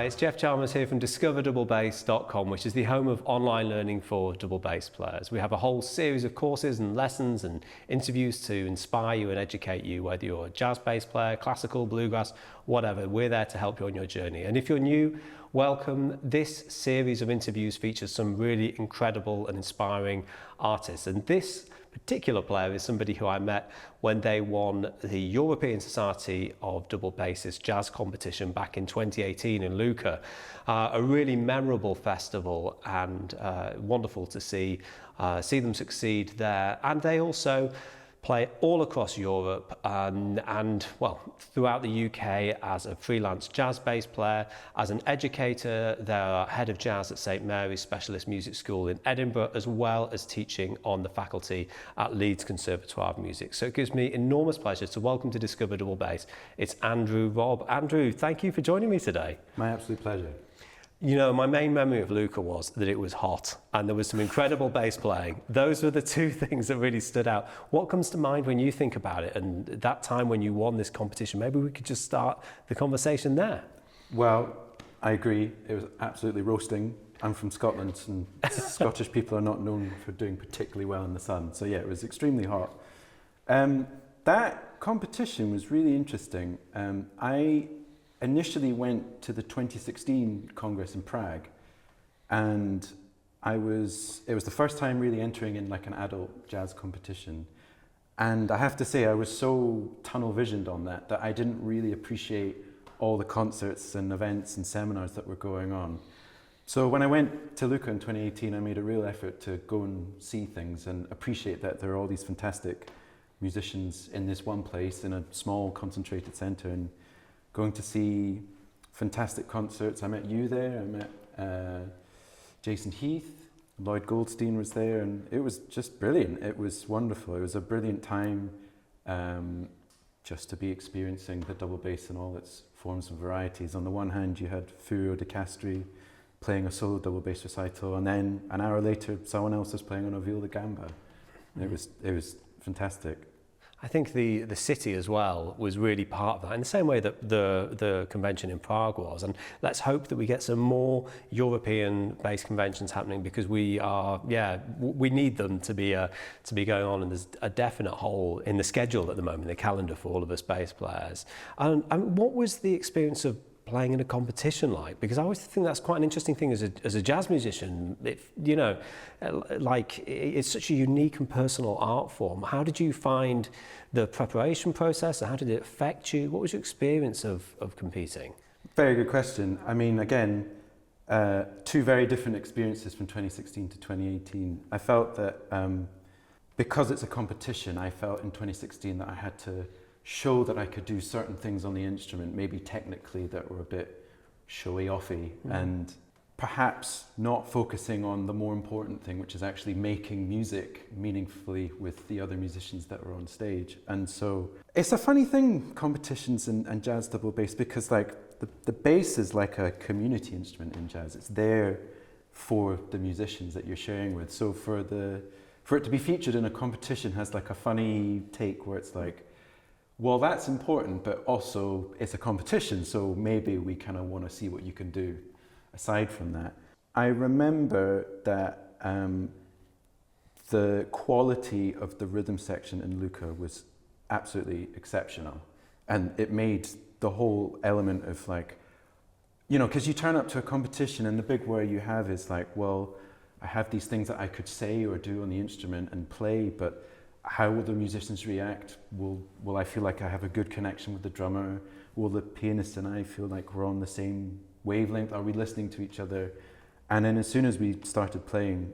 Hi, it's Jeff Chalmers here from discoverdouble-bass.com, which is the home of online learning for double bass players. We have a whole series of courses and lessons and interviews to inspire you and educate you, whether you're a jazz bass player, classical, bluegrass, whatever. We're there to help you on your journey. And if you're new, welcome. This series of interviews features some really incredible and inspiring artists. And this particular player is somebody who I met when they won the European Society of Double Bassists Jazz Competition back in 2018 in Lucca. A really memorable festival, and wonderful to see them succeed there. And they also play all across Europe and well, throughout the UK as a freelance jazz bass player, as an educator. They're head of jazz at St Mary's Specialist Music School in Edinburgh, as well as teaching on the faculty at Leeds Conservatoire of Music. So it gives me enormous pleasure to welcome to Discover Double Bass, it's Andrew Robb. Andrew, thank you for joining me today. My absolute pleasure. You know, my main memory of Lucca was that it was hot and there was some incredible bass playing. Those were the two things that really stood out. What comes to mind when you think about it and that time when you won this competition? Maybe we could just start the conversation there. Well, I agree. It was absolutely roasting. I'm from Scotland, and Scottish people are not known for doing particularly well in the sun. So yeah, it was extremely hot. That competition was really interesting. I initially went to the 2016 Congress in Prague, and it was the first time really entering in like an adult jazz competition. And I have to say, I was so tunnel visioned on that I didn't really appreciate all the concerts and events and seminars that were going on. So when I went to Lucca in 2018, I made a real effort to go and see things and appreciate that there are all these fantastic musicians in this one place in a small concentrated center, and going to see fantastic concerts. I met you there, I met Jason Heath, Lloyd Goldstein was there, and it was just brilliant. It was wonderful. It was a brilliant time just to be experiencing the double bass in all its forms and varieties. On the one hand, you had Furio De Castri playing a solo double bass recital, and then an hour later, someone else was playing on a viola gamba. It was fantastic. I think the city as well was really part of that, in the same way that the convention in Prague was. And let's hope that we get some more European-based conventions happening, because we need them to be going on, and there's a definite hole in the schedule at the moment, the calendar for all of us bass players. And what was the experience of playing in a competition like? Because I always think that's quite an interesting thing as a jazz musician. It's such a unique and personal art form. How did you find the preparation process, and how did it affect you? What was your experience of competing? Very good question. I mean, again, two very different experiences from 2016 to 2018. I felt that because it's a competition, I felt in 2016 that I had to show that I could do certain things on the instrument, maybe technically that were a bit showy-offy, and perhaps not focusing on the more important thing, which is actually making music meaningfully with the other musicians that were on stage. And so it's a funny thing, competitions and jazz double bass, because like the bass is like a community instrument in jazz. It's there for the musicians that you're sharing with. So for it to be featured in a competition has like a funny take where it's like, well, that's important, but also it's a competition, so maybe we kind of want to see what you can do aside from that. I remember that the quality of the rhythm section in Lucca was absolutely exceptional, and it made the whole element of like, you know, because you turn up to a competition and the big worry you have is like, well, I have these things that I could say or do on the instrument and play, but how will the musicians react? Will I feel like I have a good connection with the drummer? Will the pianist and I feel like we're on the same wavelength? Are we listening to each other? And then as soon as we started playing,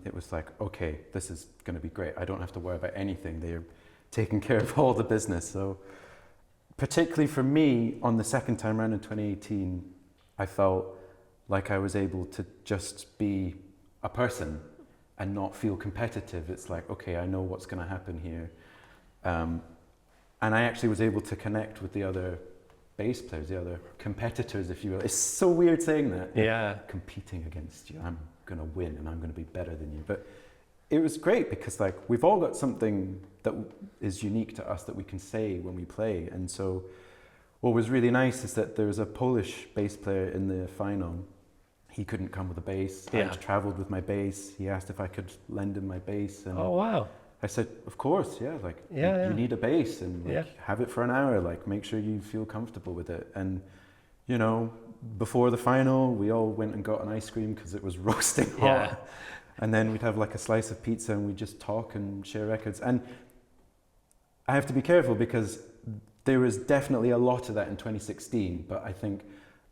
it was like, okay, this is going to be great. I don't have to worry about anything. They're taking care of all the business. So particularly for me, on the second time around in 2018, I felt like I was able to just be a person and not feel competitive. It's like, okay, I know what's going to happen here. And I actually was able to connect with the other bass players, the other competitors, if you will. It's so weird saying that. Yeah. Competing against you, I'm going to win and I'm going to be better than you. But it was great because like we've all got something that is unique to us that we can say when we play. And so what was really nice is that there was a Polish bass player in the final. He couldn't come with a bass. Yeah. I travelled with my bass. He asked if I could lend him my bass. And Oh, wow. I said, of course, yeah. Like, Yeah, you need a bass, and like, Yeah. have it for an hour. Like, make sure you feel comfortable with it. And, you know, before the final, we all went and got an ice cream because it was roasting hot. Yeah. And then we'd have like a slice of pizza and we'd just talk and share records. And I have to be careful because there was definitely a lot of that in 2016, but I think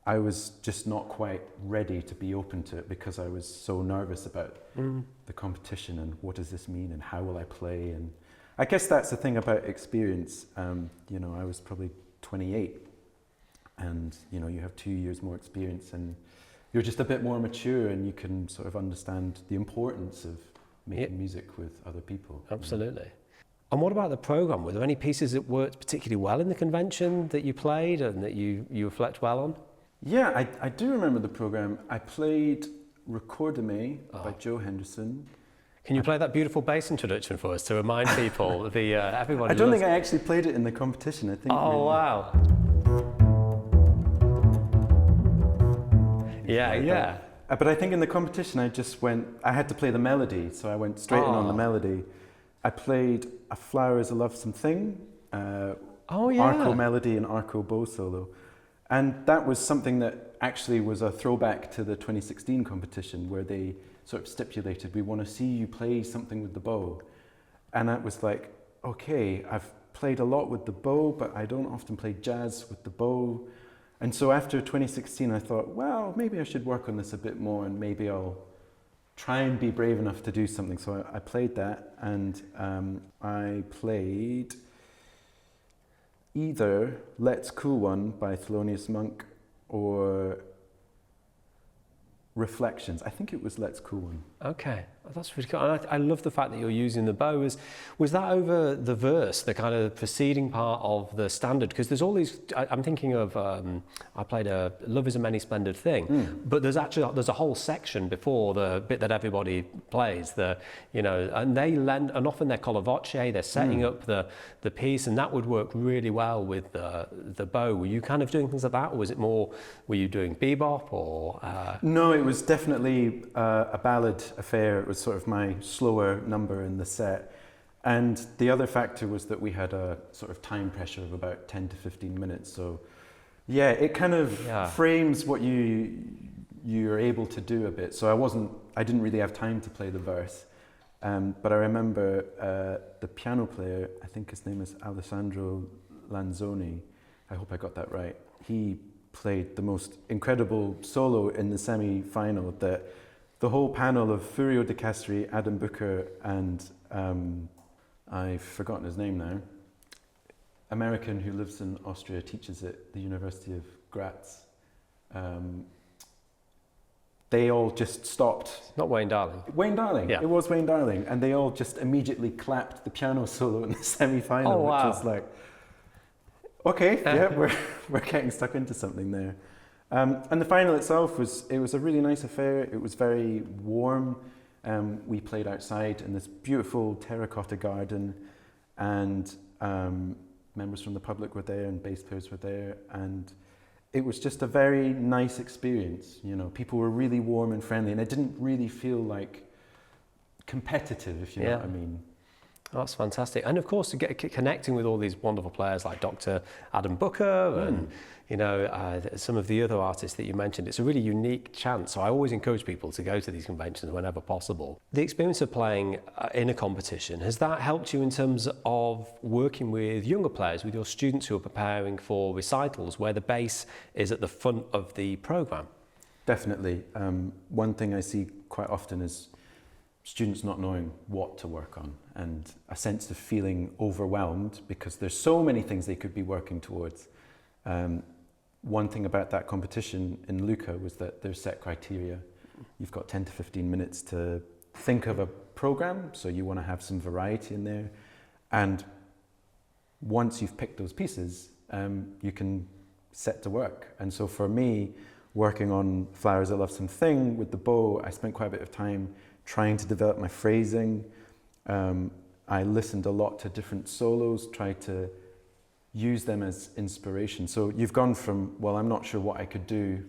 I was just not quite ready to be open to it because I was so nervous about the competition and what does this mean and how will I play. And I guess that's the thing about experience. You know, I was probably 28 and, you know, you have 2 years more experience and you're just a bit more mature and you can sort of understand the importance of making music with other people. Absolutely. And what about the program? Were there any pieces that worked particularly well in the convention that you played and that you reflect well on? Yeah, I do remember the program. I played Recordame by Joe Henderson. Can you play that beautiful bass introduction for us to remind people, everybody? I don't think I actually played it in the competition. I think. Oh, wow. Yeah. But I think in the competition I had to play the melody, so I went straight in on the melody. I played A Flower is a Lovesome Thing, Arco melody and Arco bow solo. And that was something that actually was a throwback to the 2016 competition where they sort of stipulated, we want to see you play something with the bow. And that was like, okay, I've played a lot with the bow, but I don't often play jazz with the bow. And so after 2016, I thought, well, maybe I should work on this a bit more and maybe I'll try and be brave enough to do something. So I played that and I played either Let's Cool One by Thelonious Monk or Reflections. I think it was Let's Cool One. Okay, that's really cool. And I love the fact that you're using the bow. Was that over the verse, the kind of preceding part of the standard? Because there's all these, I'm thinking of, I played a Love is a Many Splendid Thing, but there's a whole section before the bit that everybody plays, and they lend, and often they're color voce, they're setting up the piece, and that would work really well with the bow. Were you kind of doing things like that, or was it more, were you doing bebop or? No, it was definitely a ballad affair. It was sort of my slower number in the set. And the other factor was that we had a sort of time pressure of about 10 to 15 minutes. So yeah, it kind of frames what you're able to do a bit. So I didn't really have time to play the verse. But I remember the piano player, I think his name is Alessandro Lanzoni. I hope I got that right. He played the most incredible solo in the semi-final that the whole panel of Furio de Castri, Adam Booker, and I've forgotten his name now, American who lives in Austria, teaches at the University of Graz. They all just stopped. Not Wayne Darling. Wayne Darling, yeah. It was Wayne Darling. And they all just immediately clapped the piano solo in the semi-final, which was like, okay, yeah, we're getting stuck into something there. And the final itself was a really nice affair. It was very warm. We played outside in this beautiful terracotta garden, and members from the public were there and bass players were there, and it was just a very nice experience. You know, people were really warm and friendly, and it didn't really feel like competitive, if you know what I mean. Oh, that's fantastic. And of course, to get connecting with all these wonderful players like Dr. Adam Booker and, some of the other artists that you mentioned, it's a really unique chance. So I always encourage people to go to these conventions whenever possible. The experience of playing in a competition, has that helped you in terms of working with younger players, with your students who are preparing for recitals where the bass is at the front of the program? Definitely. One thing I see quite often is students not knowing what to work on and a sense of feeling overwhelmed because there's so many things they could be working towards. One thing about that competition in Lucca was that there's set criteria. You've got 10 to 15 minutes to think of a program, so you want to have some variety in there. And once you've picked those pieces, you can set to work. And so for me, working on Flowers I Love Something with the bow, I spent quite a bit of time trying to develop my phrasing. I listened a lot to different solos, tried to use them as inspiration. So you've gone from, well, I'm not sure what I could do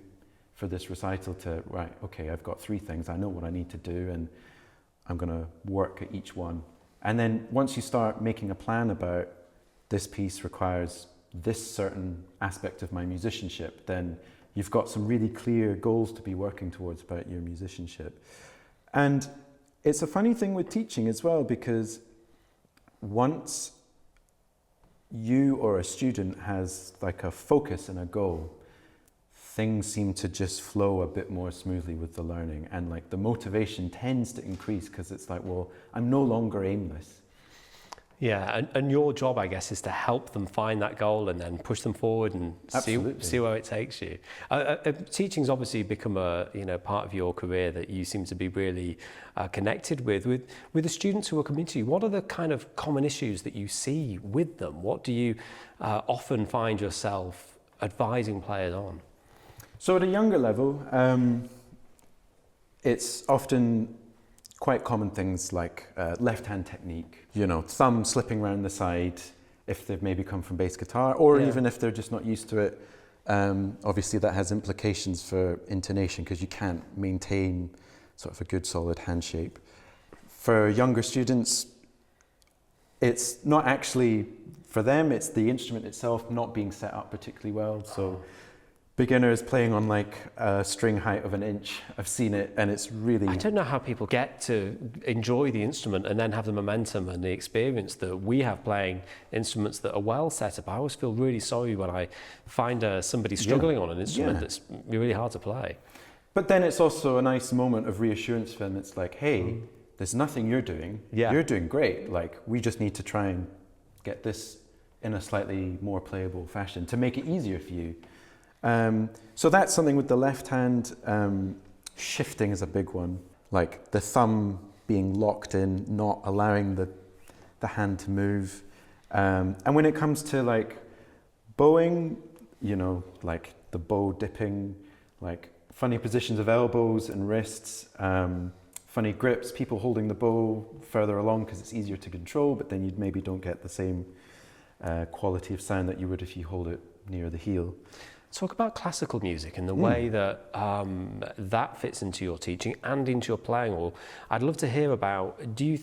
for this recital to, right, okay, I've got 3 things, I know what I need to do, and I'm going to work at each one. And then once you start making a plan about this piece requires this certain aspect of my musicianship, then you've got some really clear goals to be working towards about your musicianship. And it's a funny thing with teaching as well, because once you or a student has like a focus and a goal, things seem to just flow a bit more smoothly with the learning, and like the motivation tends to increase because it's like, well, I'm no longer aimless. Yeah, and your job, I guess, is to help them find that goal and then push them forward and see where it takes you. Teaching's obviously become a part of your career that you seem to be really connected with the students who are coming to you. What are the kind of common issues that you see with them? What do you often find yourself advising players on? So at a younger level, it's often quite common things like left-hand technique, thumb slipping around the side if they've maybe come from bass guitar, or even if they're just not used to it. Obviously that has implications for intonation because you can't maintain sort of a good solid hand shape. For younger students, it's not actually, for them, it's the instrument itself not being set up particularly well. So beginners playing on like a string height of 1 inch. I've seen it, and it's really... I don't know how people get to enjoy the instrument and then have the momentum and the experience that we have playing instruments that are well set up. I always feel really sorry when I find somebody struggling on an instrument that's really hard to play. But then it's also a nice moment of reassurance for them. It's like, hey, there's nothing you're doing. You're doing great. Like, we just need to try and get this in a slightly more playable fashion to make it easier for you. So that's something with the left hand. Shifting is a big one, like the thumb being locked in, not allowing the hand to move. And when it comes to like bowing, like the bow dipping, like funny positions of elbows and wrists, funny grips, people holding the bow further along because it's easier to control, but then you maybe don't get the same quality of sound that you would if you hold it near the heel. Talk about classical music and the way that that fits into your teaching and into your playing. Or I'd love to hear about, do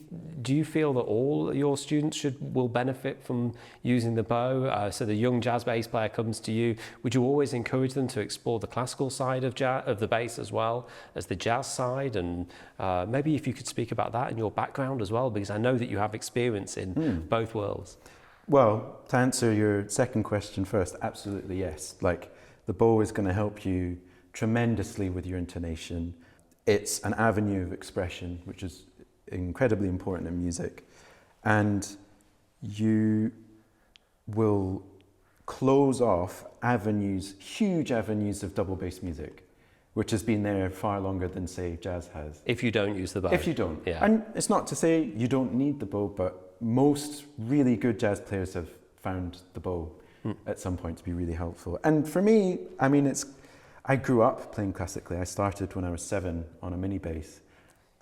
you feel that all your students will benefit from using the bow? So the young jazz bass player comes to you, would you always encourage them to explore the classical side of the bass as well as the jazz side? And maybe if you could speak about that and your background as well, because I know that you have experience in both worlds. Well, to answer your second question first, absolutely yes. Like, the bow is going to help you tremendously with your intonation. It's an avenue of expression, which is incredibly important in music. And you will close off huge avenues of double bass music, which has been there far longer than, say, jazz has. If you don't use the bow. If you don't. Yeah. And it's not to say you don't need the bow, but most really good jazz players have found the bow at some point to be really helpful. And for me, I mean, I grew up playing classically. I started when I was 7 on a mini bass.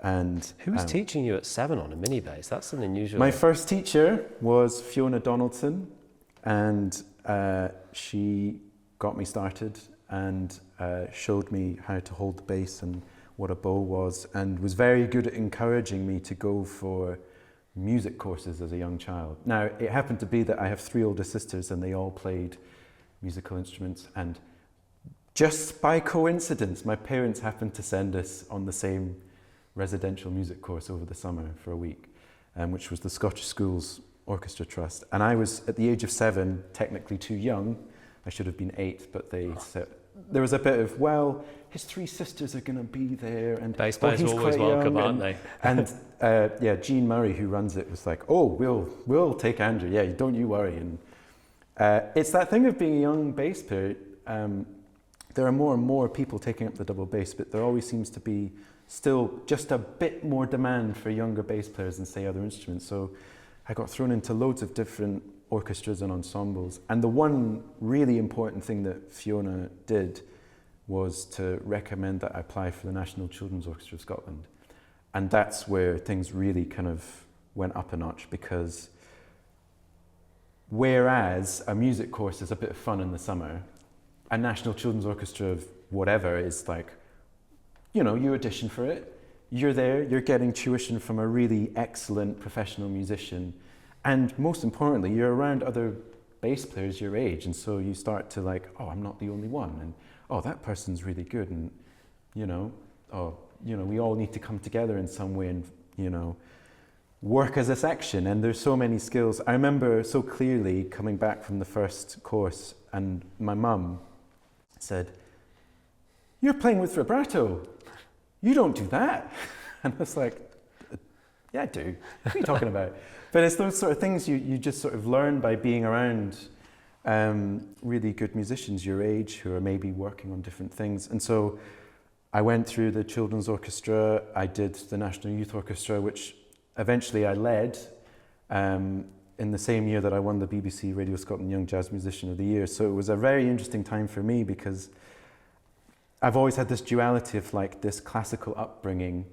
And who was teaching you at 7 on a mini bass? That's an unusual... My first teacher was Fiona Donaldson, and she got me started and showed me how to hold the bass and what a bow was, and was very good at encouraging me to go for music courses as a young child. Now, it happened to be that I have 3 older sisters and they all played musical instruments, and just by coincidence, my parents happened to send us on the same residential music course over the summer for a week, which was the Scottish Schools Orchestra Trust. And I was, at the age of 7, technically too young. I should have been 8, but they said, there was a bit of, well, his 3 sisters are going to be there, and bass players are always welcome, aren't they? And Jean Murray, who runs it, was like, "Oh, we'll take Andrew. Yeah, don't you worry." And it's that thing of being a young bass player. There are more and more people taking up the double bass, but there always seems to be still just a bit more demand for younger bass players than, say, other instruments. So I got thrown into loads of different orchestras and ensembles. And the one really important thing that Fiona did was to recommend that I apply for the National Children's Orchestra of Scotland. And that's where things really kind of went up a notch, because whereas a music course is a bit of fun in the summer, a National Children's Orchestra of whatever is like, you know, you audition for it, you're there, you're getting tuition from a really excellent professional musician, and most importantly, you're around other bass players your age, and so you start to like, oh, I'm not the only one, and oh, that person's really good, and you know, oh, you know, we all need to come together in some way and, you know, work as a section. And there's so many skills. I remember so clearly coming back from the first course, and my mum said, "You're playing with vibrato. You don't do that." And I was like, "Yeah, I do. What are you talking about?" But it's those sort of things you just sort of learn by being around really good musicians your age who are maybe working on different things. And so I went through the Children's Orchestra, I did the National Youth Orchestra, which eventually I led in the same year that I won the BBC Radio Scotland Young Jazz Musician of the Year. So it was a very interesting time for me because I've always had this duality of like this classical upbringing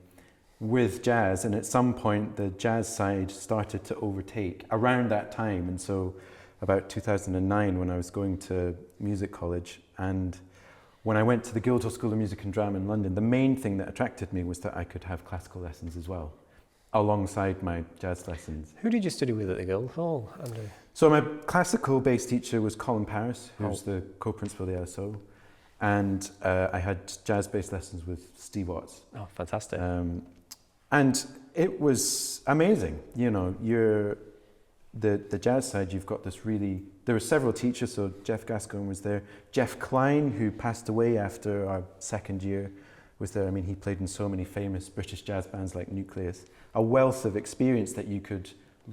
with jazz, and at some point the jazz side started to overtake around that time. And so about 2009 when I was going to music college, and when I went to the Guildhall School of Music and Drama in London, the main thing that attracted me was that I could have classical lessons as well, alongside my jazz lessons. Who did you study with at the Guildhall, Andrew? So my classical bass teacher was Colin Paris, who's the co-principal of the LSO, and I had jazz bass lessons with Steve Watts. Oh, fantastic. And it was amazing. You know, the jazz side, you've got this really, there were several teachers, so Jeff Gascoigne was there. Jeff Klein, who passed away after our second year, was there. I mean, he played in so many famous British jazz bands like Nucleus. A wealth of experience that you could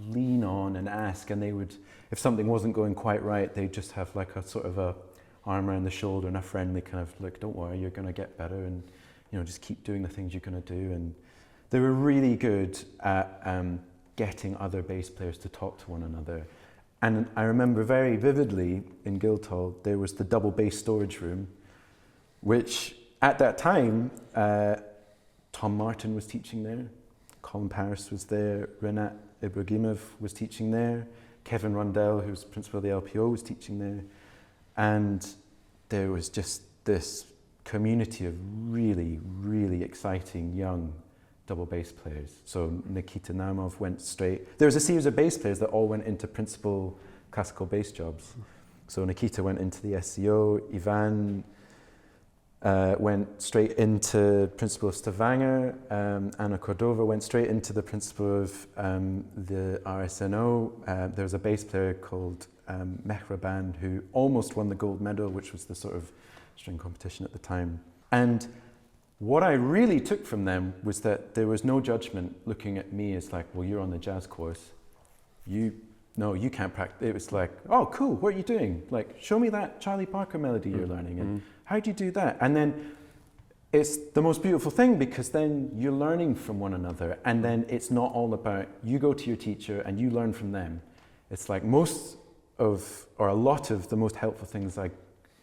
lean on and ask, and they would, if something wasn't going quite right, they'd just have like a sort of a arm around the shoulder and a friendly kind of, look, don't worry, you're going to get better, and you know, just keep doing the things you're going to do. And they were really good at getting other bass players to talk to one another. And I remember very vividly in Guildhall, there was the double bass storage room, which at that time, Tom Martin was teaching there, Colin Paris was there, Renat Ibragimov was teaching there, Kevin Rundell, who was principal of the LPO, was teaching there. And there was just this community of really, really exciting young double bass players. So Nikita Naumov went straight. There was a series of bass players that all went into principal classical bass jobs. So Nikita went into the SCO, Ivan went straight into principal of Stavanger, Anna Cordova went straight into the principal of the RSNO. There was a bass player called Mehraban who almost won the gold medal, which was the sort of string competition at the time. And what I really took from them was that there was no judgment looking at me as like, well, you're on the jazz course. You can't practice. It was like, oh, cool, what are you doing? Like, show me that Charlie Parker melody you're learning. And how do you do that? And then it's the most beautiful thing because then you're learning from one another. And then it's not all about you go to your teacher and you learn from them. It's like a lot of the most helpful things, like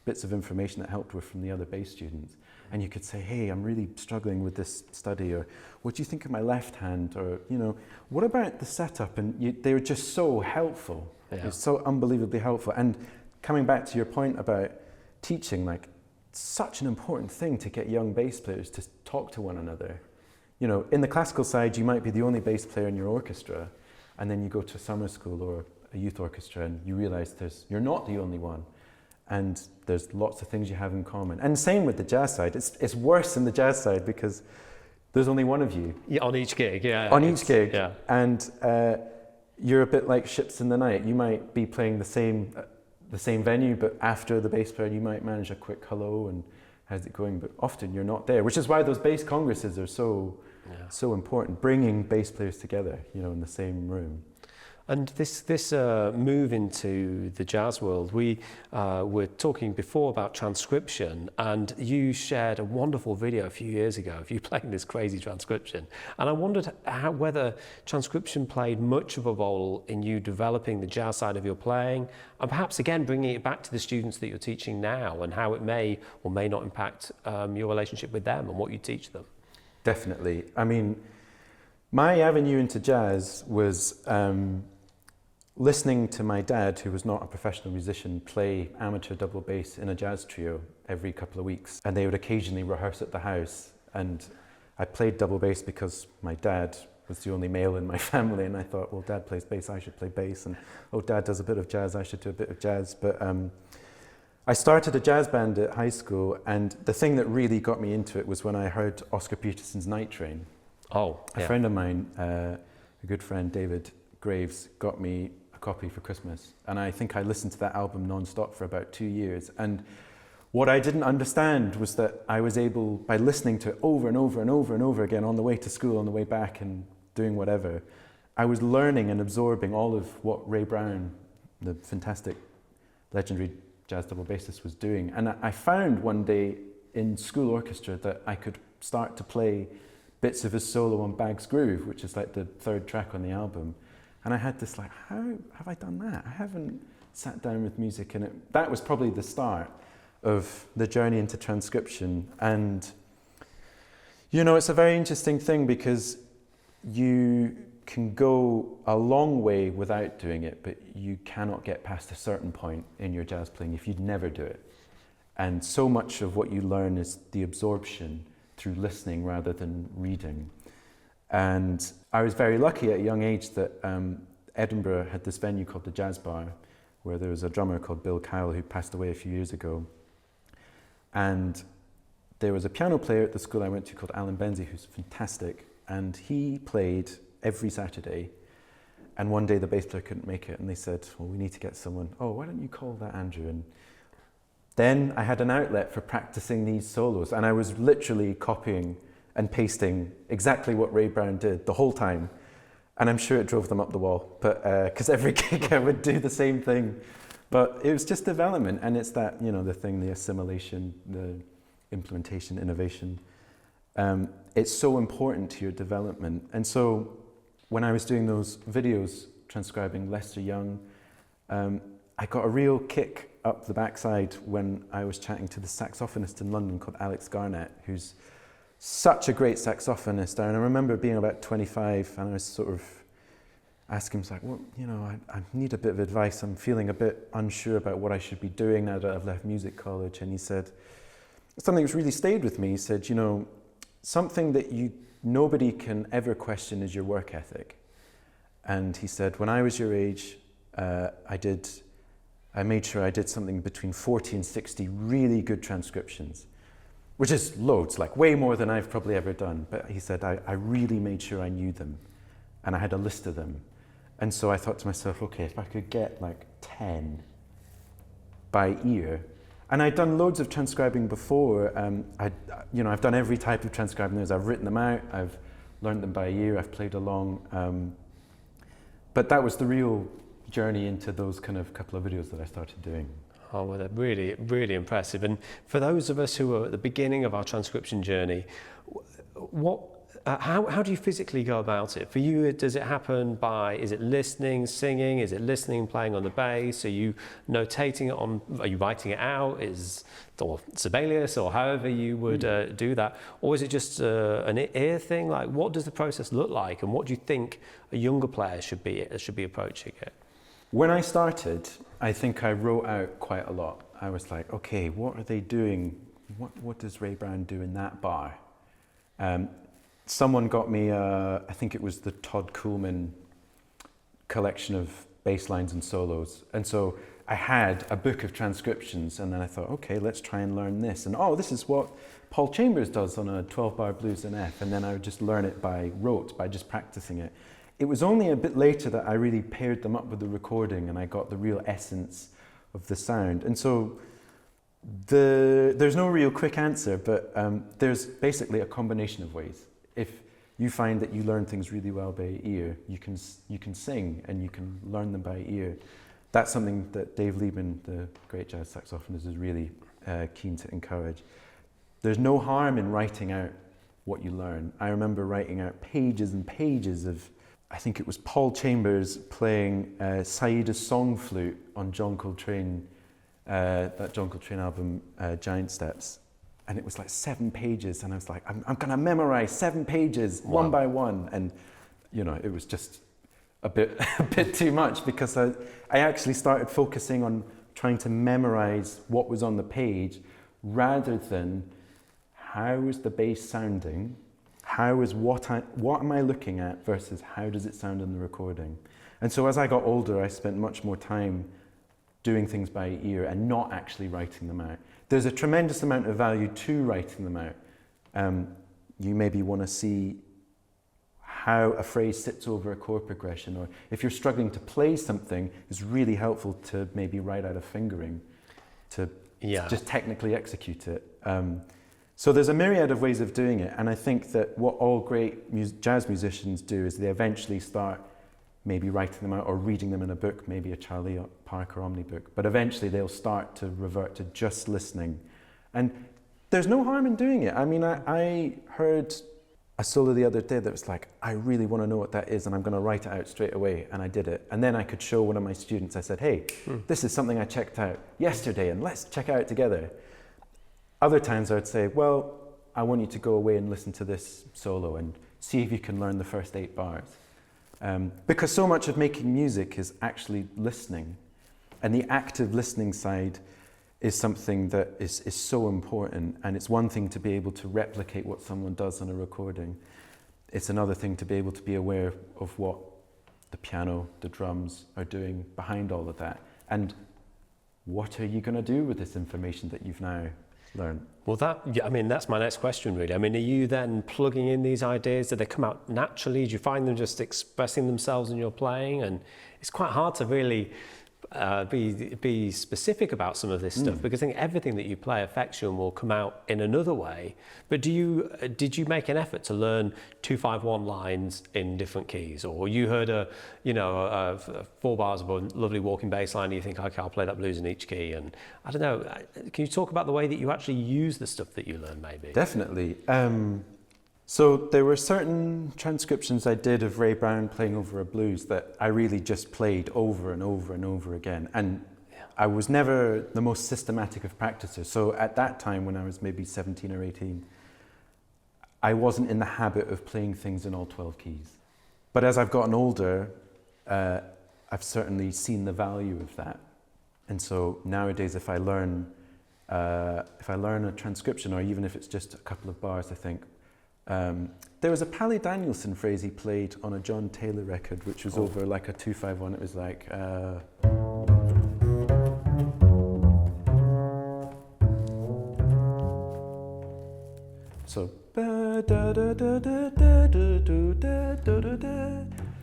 bits of information that helped, were from the other bass students. And you could say, hey, I'm really struggling with this study, or what do you think of my left hand? Or, you know, what about the setup? And they were just so helpful. Yeah. It was so unbelievably helpful. And coming back to your point about teaching, like, such an important thing to get young bass players to talk to one another. You know, in the classical side, you might be the only bass player in your orchestra, and then you go to a summer school or a youth orchestra and you realize you're not the only one. And there's lots of things you have in common. And same with the jazz side. It's worse in the jazz side because there's only one of you. Yeah, on each gig, yeah. On each gig. Yeah. And you're a bit like ships in the night. You might be playing the same venue, but after the bass player, you might manage a quick hello and how's it going? But often you're not there, which is why those bass congresses are so important, bringing bass players together, you know, in the same room. And this move into the jazz world, we were talking before about transcription, and you shared a wonderful video a few years ago of you playing this crazy transcription. And I wondered whether transcription played much of a role in you developing the jazz side of your playing, and perhaps again bringing it back to the students that you're teaching now, and how it may or may not impact your relationship with them and what you teach them. Definitely. I mean, my avenue into jazz was listening to my dad, who was not a professional musician, play amateur double bass in a jazz trio every couple of weeks. And they would occasionally rehearse at the house. And I played double bass because my dad was the only male in my family. And I thought, well, Dad plays bass, I should play bass. And, oh, Dad does a bit of jazz, I should do a bit of jazz. But I started a jazz band at high school. And the thing that really got me into it was when I heard Oscar Peterson's Night Train. Oh, yeah. A friend of mine, a good friend, David Graves, got me a copy for Christmas. And I think I listened to that album non-stop for about 2 years. And what I didn't understand was that I was able, by listening to it over and over and over and over again on the way to school, on the way back and doing whatever, I was learning and absorbing all of what Ray Brown, the fantastic, legendary jazz double bassist, was doing. And I found one day in school orchestra that I could start to play bits of his solo on Bag's Groove, which is like the third track on the album. And I had this like, how have I done that? I haven't sat down with music, and that was probably the start of the journey into transcription. And, you know, it's a very interesting thing because you can go a long way without doing it, but you cannot get past a certain point in your jazz playing if you'd never do it. And so much of what you learn is the absorption through listening rather than reading. And I was very lucky at a young age that Edinburgh had this venue called the Jazz Bar, where there was a drummer called Bill Kyle who passed away a few years ago. And there was a piano player at the school I went to called Alan Benzie, who's fantastic. And he played every Saturday. And one day the bass player couldn't make it, and they said, well, we need to get someone. Oh, why don't you call that Andrew? And then I had an outlet for practicing these solos, and I was literally copying and pasting exactly what Ray Brown did the whole time. And I'm sure it drove them up the wall, but because every gig I would do the same thing. But it was just development, and it's that, you know, the thing, the assimilation, the implementation, innovation. It's so important to your development. And so when I was doing those videos transcribing Lester Young, I got a real kick up the backside when I was chatting to the saxophonist in London called Alex Garnett, who's such a great saxophonist. And I remember being about 25, and I was sort of asking him, like, well, you know, I need a bit of advice. I'm feeling a bit unsure about what I should be doing now that I've left music college. And he said, something that's really stayed with me. He said, you know, something that nobody can ever question is your work ethic. And he said, when I was your age, I made sure I did something between 40 and 60 really good transcriptions, which is loads, like way more than I've probably ever done. But he said, I really made sure I knew them, and I had a list of them. And so I thought to myself, okay, if I could get like 10 by ear, and I'd done loads of transcribing before. I've done every type of transcribing there is. I've written them out, I've learned them by ear, I've played along. But that was the real journey into those kind of couple of videos that I started doing. Oh, well, they're really, really impressive. And for those of us who are at the beginning of our transcription journey, how do you physically go about it? For you, does it happen by, is it listening, singing? Is it listening, playing on the bass? Are you notating it on, are you writing it out? Or Sibelius, or however you would do that? Or is it just an ear thing? Like, what does the process look like? And what do you think a younger player should be approaching it? When I started, I think I wrote out quite a lot. I was like, okay, what are they doing? What does Ray Brown do in that bar? Someone got me, I think it was the Todd Kuhlman collection of bass lines and solos. And so I had a book of transcriptions, and then I thought, okay, let's try and learn this. And this is what Paul Chambers does on a 12-bar blues in F. And then I would just learn it by rote, by just practicing it. It was only a bit later that I really paired them up with the recording, and I got the real essence of the sound. And so there's no real quick answer, but there's basically a combination of ways. If you find that you learn things really well by ear, you can sing and you can learn them by ear. That's something that Dave Liebman, the great jazz saxophonist, is really keen to encourage. There's no harm in writing out what you learn. I remember writing out pages and pages of, I think it was Paul Chambers playing Saida's Song Flute on John Coltrane, that John Coltrane album, Giant Steps. And it was like 7 pages, and I was like, I'm gonna memorize 7 pages, wow, one by one. And, you know, it was just a bit a bit too much, because I actually started focusing on trying to memorize what was on the page rather than how is the bass sounding, what am I looking at versus how does it sound in the recording. And so as I got older, I spent much more time doing things by ear and not actually writing them out. There's a tremendous amount of value to writing them out. You maybe want to see how a phrase sits over a chord progression, or if you're struggling to play something, it's really helpful to maybe write out a fingering to just technically execute it. So there's a myriad of ways of doing it, and I think that what all great jazz musicians do is they eventually start maybe writing them out or reading them in a book, maybe a Charlie Parker Omni book, but eventually they'll start to revert to just listening. And there's no harm in doing it. I mean, I heard a solo the other day that was like, I really want to know what that is and I'm going to write it out straight away, and I did it. And then I could show one of my students, I said, hey, this is something I checked out yesterday and let's check it out together. Other times I would say, well, I want you to go away and listen to this solo and see if you can learn the first 8 bars. Because so much of making music is actually listening, and the active listening side is something that is so important. And it's one thing to be able to replicate what someone does on a recording. It's another thing to be able to be aware of what the piano, the drums are doing behind all of that. And what are you going to do with this information that you've now learned? Well, that's my next question, really. I mean, are you then plugging in these ideas? Do they come out naturally? Do you find them just expressing themselves in your playing? And it's quite hard to really be specific about some of this stuff, because I think everything that you play affects you and will come out in another way. But did you make an effort to learn 2-5-1 lines in different keys, or you heard a 4 bars of a lovely walking bass line and you think, okay, I'll play that blues in each key? And I don't know, can you talk about the way that you actually use the stuff that you learn, maybe? Definitely. So there were certain transcriptions I did of Ray Brown playing over a blues that I really just played over and over and over again. And I was never the most systematic of practicers. So at that time, when I was maybe 17 or 18, I wasn't in the habit of playing things in all 12 keys. But as I've gotten older, I've certainly seen the value of that. And so nowadays, if I learn a transcription, or even if it's just a couple of bars, I think, there was a Pally Danielson phrase he played on a John Taylor record, which was over like a 2-5-1. It was like, so,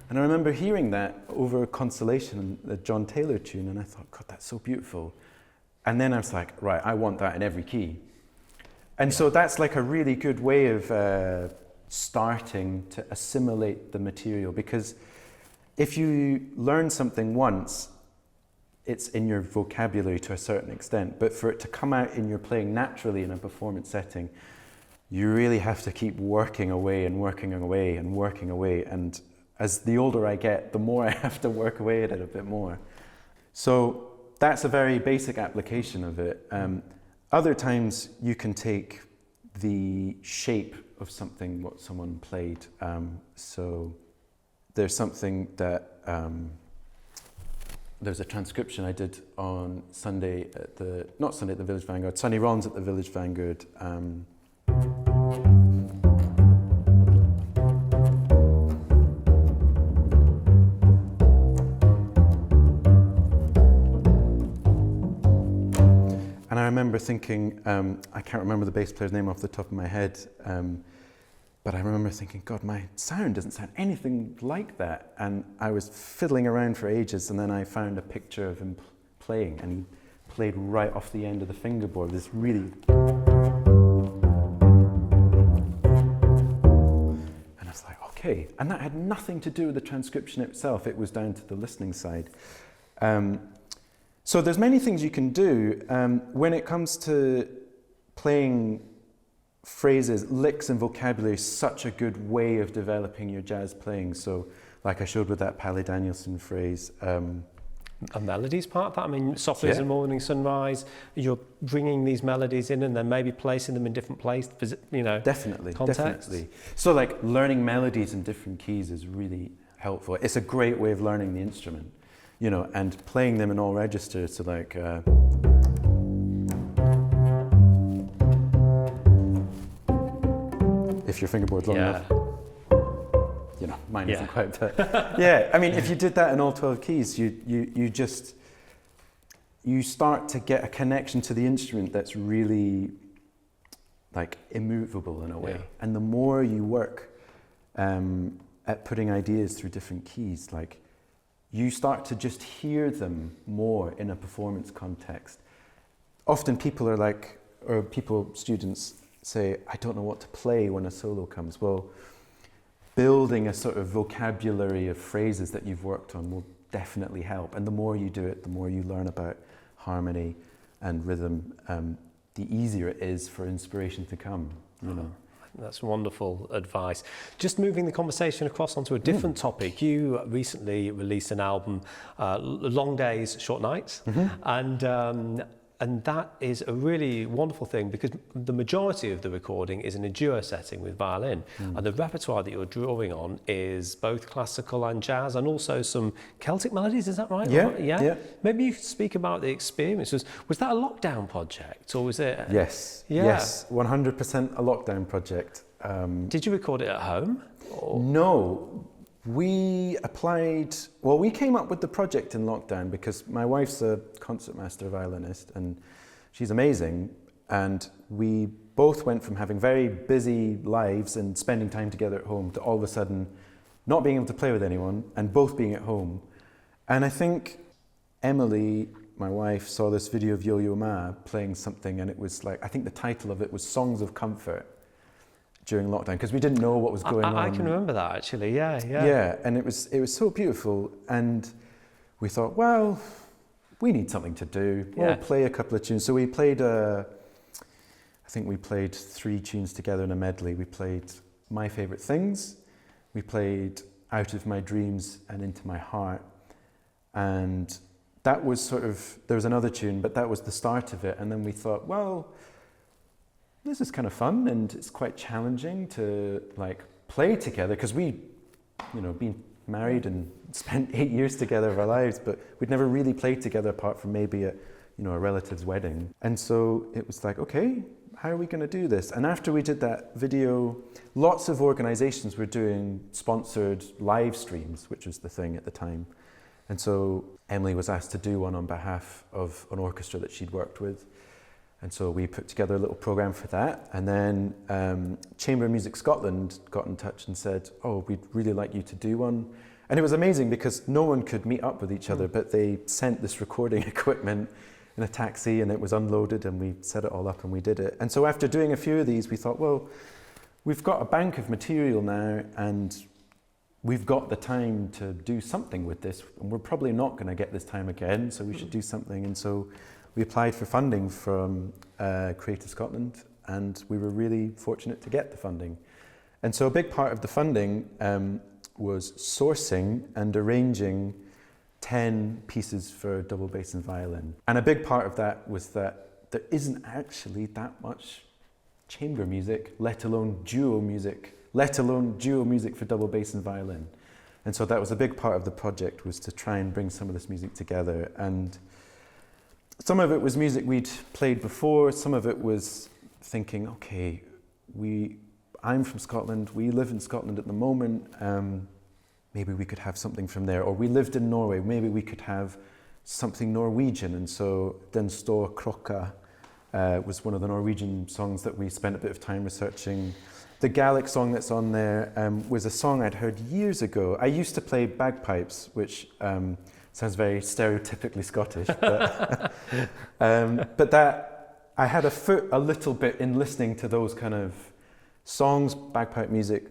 and I remember hearing that over Consolation, the John Taylor tune, and I thought, God, that's so beautiful. And then I was like, right, I want that in every key. And so that's like a really good way of starting to assimilate the material, because if you learn something once, it's in your vocabulary to a certain extent, but for it to come out in your playing naturally in a performance setting, you really have to keep working away and working away and working away. And as the older I get, the more I have to work away at it a bit more. So that's a very basic application of it. Other times you can take the shape of something, what someone played. So there's something that, there's a transcription I did on Sunday at the Village Vanguard, Sonny Rollins at the Village Vanguard. And I remember thinking, I can't remember the bass player's name off the top of my head, but I remember thinking, God, my sound doesn't sound anything like that. And I was fiddling around for ages, and then I found a picture of him playing, and he played right off the end of the fingerboard, this really... And I was like, okay. And that had nothing to do with the transcription itself. It was down to the listening side. So there's many things you can do. When it comes to playing phrases, licks and vocabulary is such a good way of developing your jazz playing. So like I showed with that Pally Danielson phrase. A melodies part of that? I mean, Softly as a Morning Sunrise, you're bringing these melodies in and then maybe placing them in different places, Definitely, contexts. definitely. So like learning melodies in different keys is really helpful. It's a great way of learning the instrument, you know, and playing them in all registers. So like, if your fingerboard's long enough, you know, mine isn't quite that. Yeah, I mean, if you did that in all 12 keys, you start to get a connection to the instrument that's really like immovable in a way. And the more you work at putting ideas through different keys, like you start to just hear them more in a performance context. Often people are like, or students say, I don't know what to play when a solo comes. Well, building a sort of vocabulary of phrases that you've worked on will definitely help. And the more you do it, the more you learn about harmony and rhythm, the easier it is for inspiration to come, you know. That's wonderful advice. Just moving the conversation across onto a different topic, you recently released an album, Long Days, Short Nights, and that is a really wonderful thing because the majority of the recording is in a duo setting with violin, and the repertoire that you're drawing on is both classical and jazz, and also some Celtic melodies. Is that right? Yeah. Maybe you could speak about the experience. Was that a lockdown project, or was it? Yes. 100% a lockdown project. Did you record it at home? Or? No. We came up with the project in lockdown because my wife's a concertmaster violinist and she's amazing, and we both went from having very busy lives and spending time together at home to all of a sudden not being able to play with anyone and both being at home. And I think Emily, my wife, saw this video of Yo-Yo Ma playing something, and it was like, I think the title of it was Songs of Comfort, during lockdown, because we didn't know what was going on. I can remember that actually, yeah. Yeah, and it was so beautiful, and we thought, well, we need something to do. We'll play a couple of tunes. So we played, I think we played 3 tunes together in a medley. We played My Favourite Things, we played Out of My Dreams and Into My Heart, and that was sort of, there was another tune, but that was the start of it, and then we thought, well, this is kind of fun and it's quite challenging to like play together because we, you know, been married and spent 8 years together of our lives, but we'd never really played together apart from maybe a relative's wedding. And so it was like, okay, how are we going to do this? And after we did that video, lots of organizations were doing sponsored live streams, which was the thing at the time. And so Emily was asked to do one on behalf of an orchestra that she'd worked with. And so we put together a little program for that. And then Chamber of Music Scotland got in touch and said, oh, we'd really like you to do one. And it was amazing because no one could meet up with each other, but they sent this recording equipment in a taxi and it was unloaded and we set it all up and we did it. And so after doing a few of these, we thought, well, we've got a bank of material now and we've got the time to do something with this. And we're probably not going to get this time again, so we should do something. And so we applied for funding from Creative Scotland, and we were really fortunate to get the funding. And so a big part of the funding was sourcing and arranging 10 pieces for double bass and violin. And a big part of that was that there isn't actually that much chamber music, let alone duo music for double bass and violin. And so that was a big part of the project, was to try and bring some of this music together. And some of it was music we'd played before, some of it was thinking, okay, I'm from Scotland, we live in Scotland at the moment, maybe we could have something from there. Or we lived in Norway, maybe we could have something Norwegian. And so Den Store Krokka was one of the Norwegian songs that we spent a bit of time researching. The Gaelic song that's on there was a song I'd heard years ago. I used to play bagpipes, which sounds very stereotypically Scottish, but, but that I had a foot a little bit in listening to those kind of songs, bagpipe music,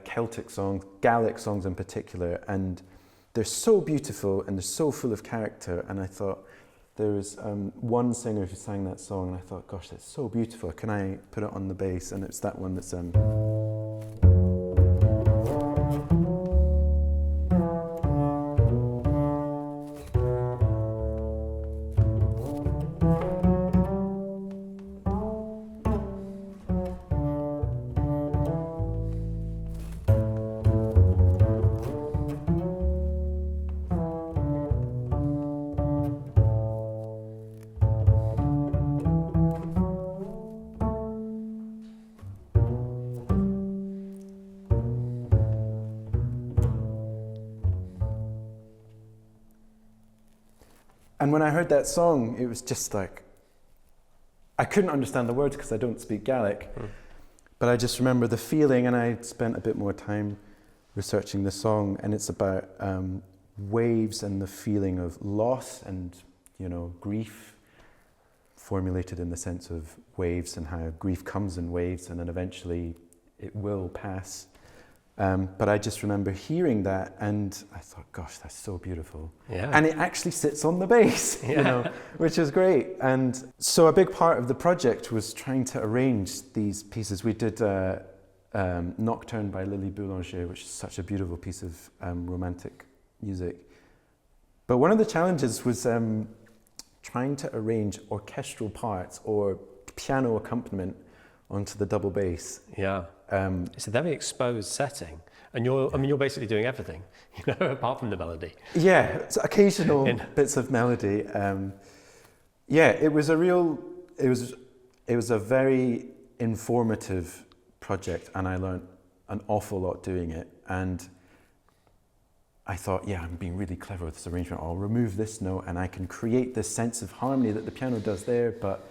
Celtic songs, Gaelic songs in particular, and they're so beautiful and they're so full of character. And I thought, there was one singer who sang that song, and I thought, gosh, that's so beautiful. Can I put it on the bass? And it's that one that's And when I heard that song, it was just like, I couldn't understand the words because I don't speak Gaelic, but I just remember the feeling, and I spent a bit more time researching the song, and it's about waves and the feeling of loss and, you know, grief, formulated in the sense of waves and how grief comes in waves and then eventually it will pass. But I just remember hearing that and I thought, gosh, that's so beautiful. Yeah. And it actually sits on the bass, you know, which is great. And so a big part of the project was trying to arrange these pieces. We did Nocturne by Lily Boulanger, which is such a beautiful piece of romantic music. But one of the challenges was trying to arrange orchestral parts or piano accompaniment onto the double bass. Yeah. It's a very exposed setting, and you're basically doing everything, you know, apart from the melody. Yeah, it's occasional bits of melody. It was a very informative project, and I learned an awful lot doing it. And I thought, yeah, I'm being really clever with this arrangement. I'll remove this note, and I can create this sense of harmony that the piano does there. But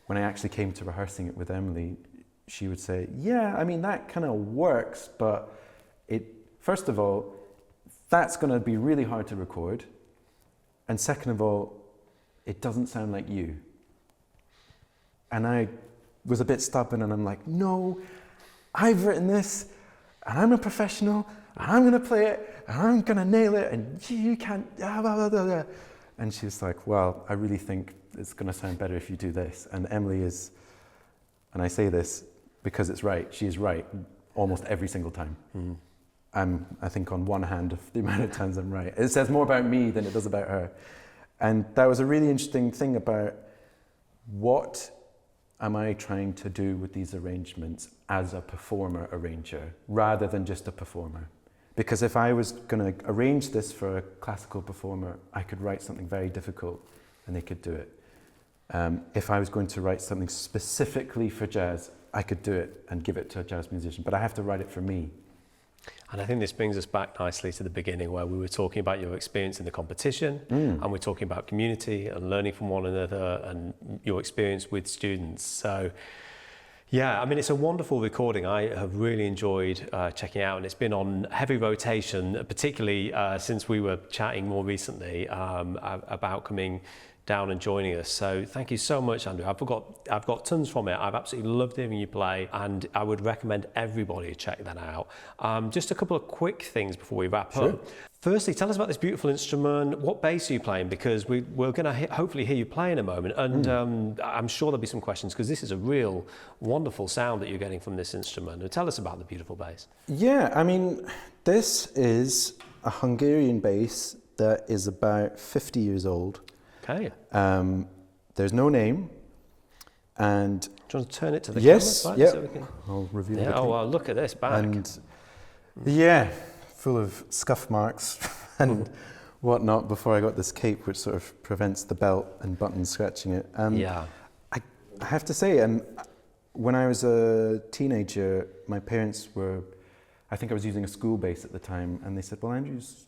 when I actually came to rehearsing it with Emily, she would say, yeah, I mean, that kind of works, but first of all, that's going to be really hard to record. And second of all, it doesn't sound like you. And I was a bit stubborn, and I'm like, no, I've written this, and I'm a professional, and I'm going to play it, and I'm going to nail it, and you can't, blah, blah, blah, blah. And she was like, well, I really think it's going to sound better if you do this. And Emily is, and I say this because it's right, she is right almost every single time. Mm-hmm. I'm, I think, on one hand of the amount of times I'm right. It says more about me than it does about her. And that was a really interesting thing about what am I trying to do with these arrangements as a performer arranger rather than just a performer. Because if I was going to arrange this for a classical performer, I could write something very difficult and they could do it. If I was going to write something specifically for jazz, I could do it and give it to a jazz musician, but I have to write it for me. And I think this brings us back nicely to the beginning where we were talking about your experience in the competition and we're talking about community and learning from one another and your experience with students. So yeah, I mean, it's a wonderful recording. I have really enjoyed checking it out, and it's been on heavy rotation, particularly since we were chatting more recently about coming down and joining us. So thank you so much, Andrew. I've got tons from it. I've absolutely loved hearing you play, and I would recommend everybody check that out. Just a couple of quick things before we wrap up. Firstly, tell us about this beautiful instrument. What bass are you playing? Because we're going to hopefully hear you play in a moment, and I'm sure there'll be some questions because this is a real wonderful sound that you're getting from this instrument. And tell us about the beautiful bass. Yeah, I mean, this is a Hungarian bass that is about 50 years old. Okay. There's no name, and do you want to turn it to the camera? So we can... I'll reveal it. Yeah. Oh well, look at this back. And yeah, full of scuff marks and whatnot. Before I got this cape, which sort of prevents the belt and buttons scratching it. Yeah. I have to say, when I was a teenager, my parents were, I think I was using a school bass at the time, and they said, "Well, Andrew's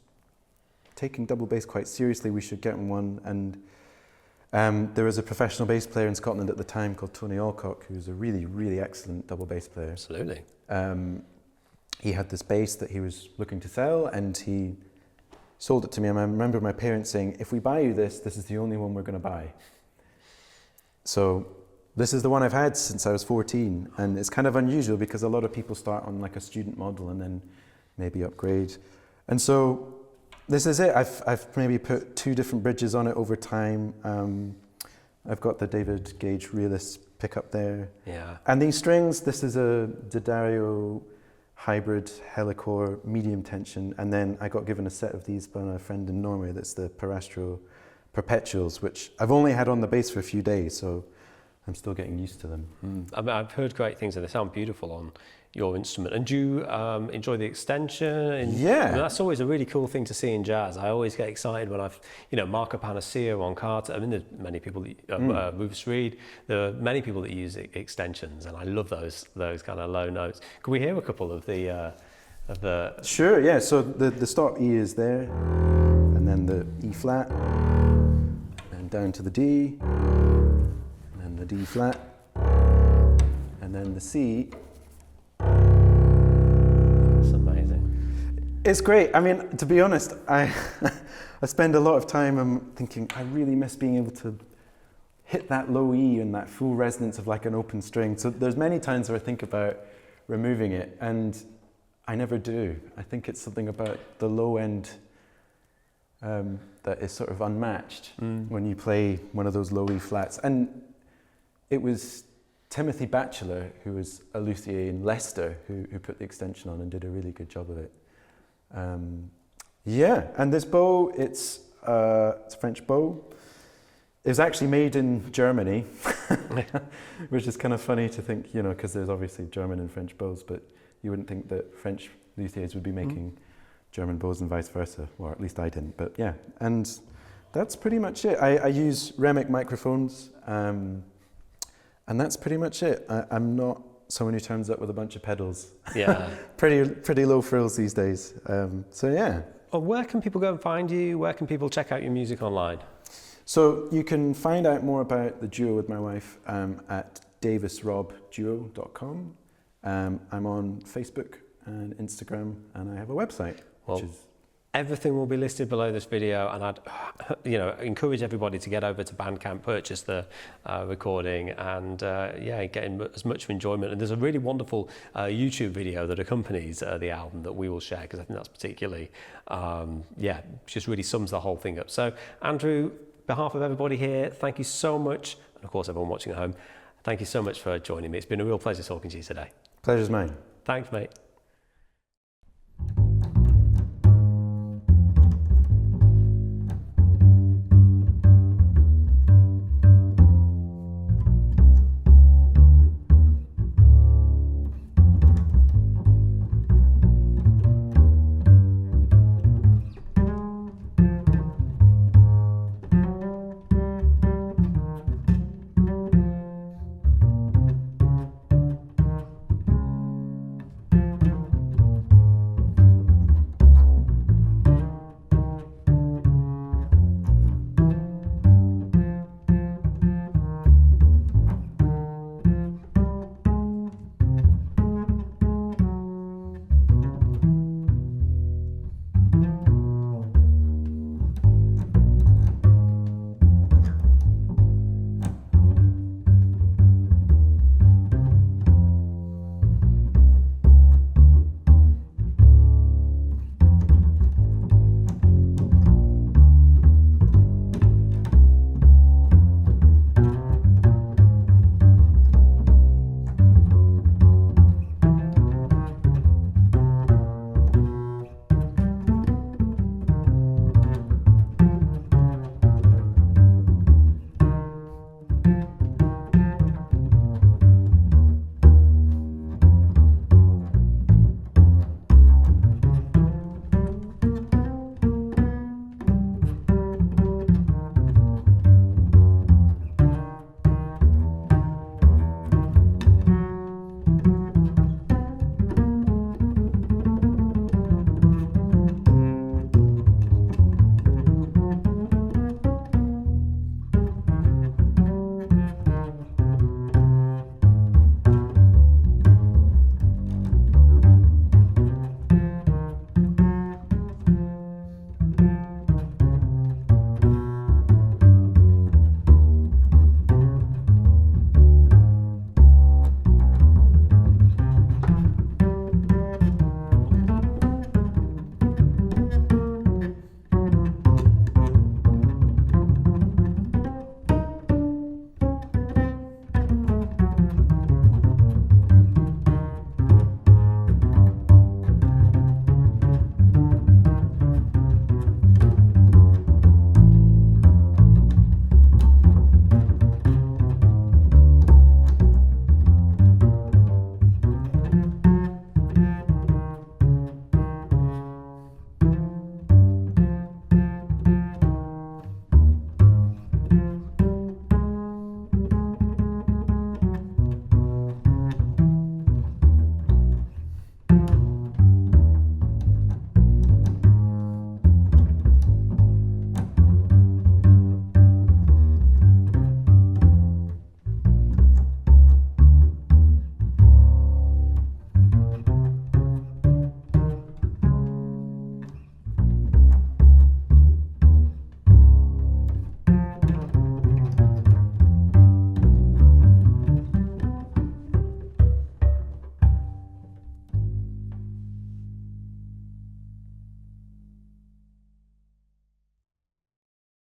taking double bass quite seriously, we should get him one." And there was a professional bass player in Scotland at the time called Tony Alcock, who was a really, really excellent double bass player. Absolutely. He had this bass that he was looking to sell, and he sold it to me. And I remember my parents saying, "If we buy you this, this is the only one we're going to buy." So this is the one I've had since I was 14, and it's kind of unusual because a lot of people start on like a student model and then maybe upgrade. And so this is it. I've maybe put 2 different bridges on it over time. I've got the David Gage Realist pickup there. Yeah. And these strings, this is a D'Addario hybrid helicore medium tension, and then I got given a set of these by a friend in Norway. That's the Parastro Perpetuals, which I've only had on the bass for a few days, so I'm still getting used to them. I mean, I've heard great things, and they sound beautiful on your instrument. And do you enjoy the extension? Yeah. I mean, that's always a really cool thing to see in jazz. I always get excited when Marco Panacea on Carter. I mean, there's many people, Rufus Reid, there are many people that use extensions, and I love those kind of low notes. Can we hear a couple of the... Sure, yeah. So the stop E is there, and then the E flat, and down to the D, and then the D flat, and then the C. That's amazing. It's great. I mean, to be honest, I spend a lot of time thinking I really miss being able to hit that low E and that full resonance of like an open string. So there's many times where I think about removing it, and I never do. I think it's something about the low end that is sort of unmatched when you play one of those low E flats. And it was Timothy Batchelor, who was a luthier in Leicester, who put the extension on and did a really good job of it. Yeah, and this bow, it's a French bow. It was actually made in Germany, which is kind of funny to think, you know, because there's obviously German and French bows, but you wouldn't think that French luthiers would be making German bows and vice versa, or at least I didn't, but yeah. And that's pretty much it. I use Remic microphones, and that's pretty much it. I'm not someone who turns up with a bunch of pedals. Yeah. pretty low frills these days. So yeah. Well, where can people go and find you? Where can people check out your music online? So you can find out more about the duo with my wife at davisrobduo.com. I'm on Facebook and Instagram, and I have a website, which is... Everything will be listed below this video, and I'd encourage everybody to get over to Bandcamp, purchase the recording, and get as much enjoyment. And there's a really wonderful YouTube video that accompanies the album that we will share, because I think that's particularly, just really sums the whole thing up. So Andrew, on behalf of everybody here, thank you so much, and of course everyone watching at home, thank you so much for joining me. It's been a real pleasure talking to you today. Pleasure's mine. Thanks, mate.